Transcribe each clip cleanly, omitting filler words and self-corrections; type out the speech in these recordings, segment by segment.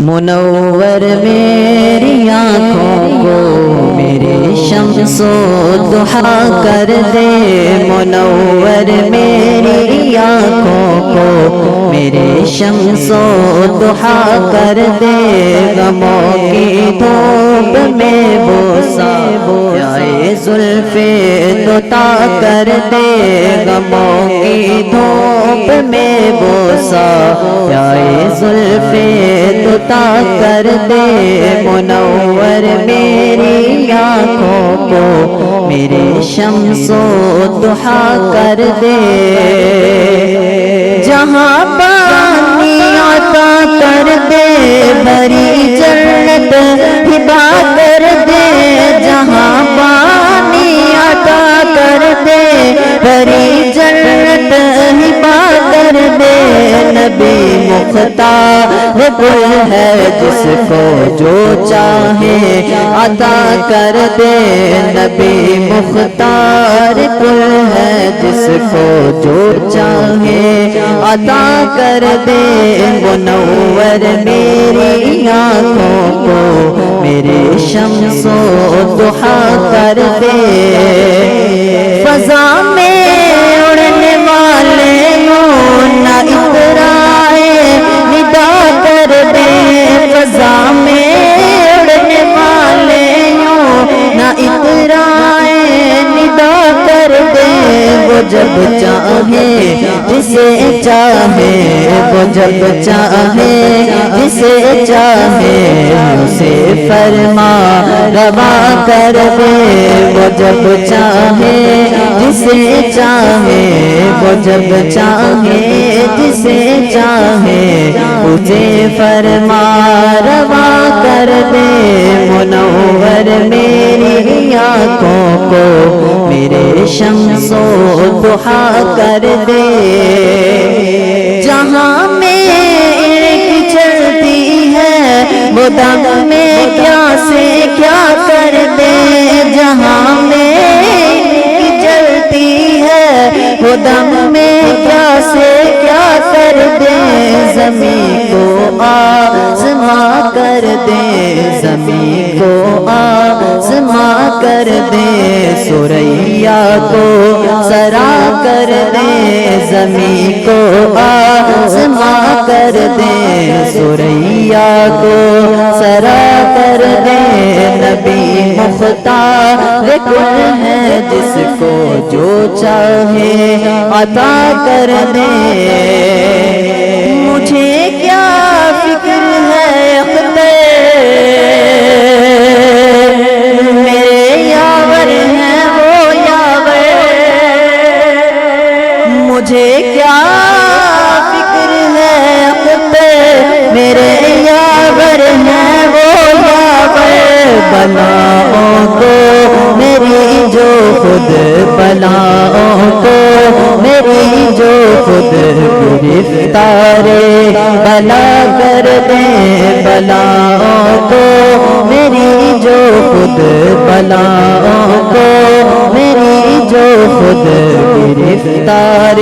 منور میری آنکھوں کو میرے شمس و ضحیٰ کر دے، منور میری آنکھوں کو میرے شمس و ضحیٰ کر دے، غموں کی دھوپ میں بوسہ پیائے زلف دوتا کر دے، غموں کی دھوپ میں بوسہ پیائے زلف دوتا کر دے، منور میری آنکھوں کو میرے شمس و ضحیٰ کر دے، جہاں پانی عطا کر دے بھری جنت ہبا کر دے، جہاں پانی عطا کر دے بھری جنت ہبا کر دے، نبی مختار کل ہے جس کو جو چاہے عطا کر دے، نبی مختار کل ہے جس کو جو چاہے عطا کر دے، منور میری آنکھوں کو میرے شمس و ضحیٰ کر دے، فضا میں اڑنے والے ہوں نہ اترائے ندا کر دے، فضا میں اڑنے والے ہوں نہ اترائے ندا کر دے، وہ جب چاہے جسے چاہے، وہ جب چاہے جسے چاہے اسے فرما روا کر دے، وہ جب چاہے جسے چاہے، وہ جب چاہے جسے چاہے اسے فرما روا کر دے، منور میری آنکھوں کو میرے شمس و ضحیٰ کر دے، جہاں میں ایک چلتی ہے وہ دم میں کیا سے کیا کر دے، جہاں میں ایک چلتی ہے وہ دم میں کیا سے کیا کر دے، زمین کو آزما کر دے، زمین کو آزما کر دے، سوریا کو سرا کر دے، زمین کو آزما کر دے، سوریا کو سرا کر دے، نبی مختار کل ہے جس کو جو چاہے عطا کر دے، مجھے کیا فکر ہے میرے یاور ہیں وہ یاور، مجھے کیا فکر ہے میرے یاور ہیں وہ یاور، بلاؤں کو میری جو خود بلاؤں کو میری جو خود گرفتار بلا کر دے، بلاؤں کو میری جو خود بلاؤں کو میری جو خود گرفتار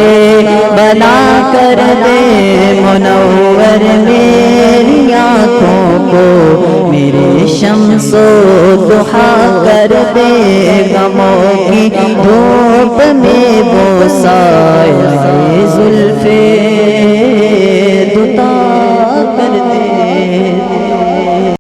بلا کر دے، منور میری آنکھوں کو میرے شمس و ضحیٰ کر دے، غموں کی دھوپ میں بوسہ زلف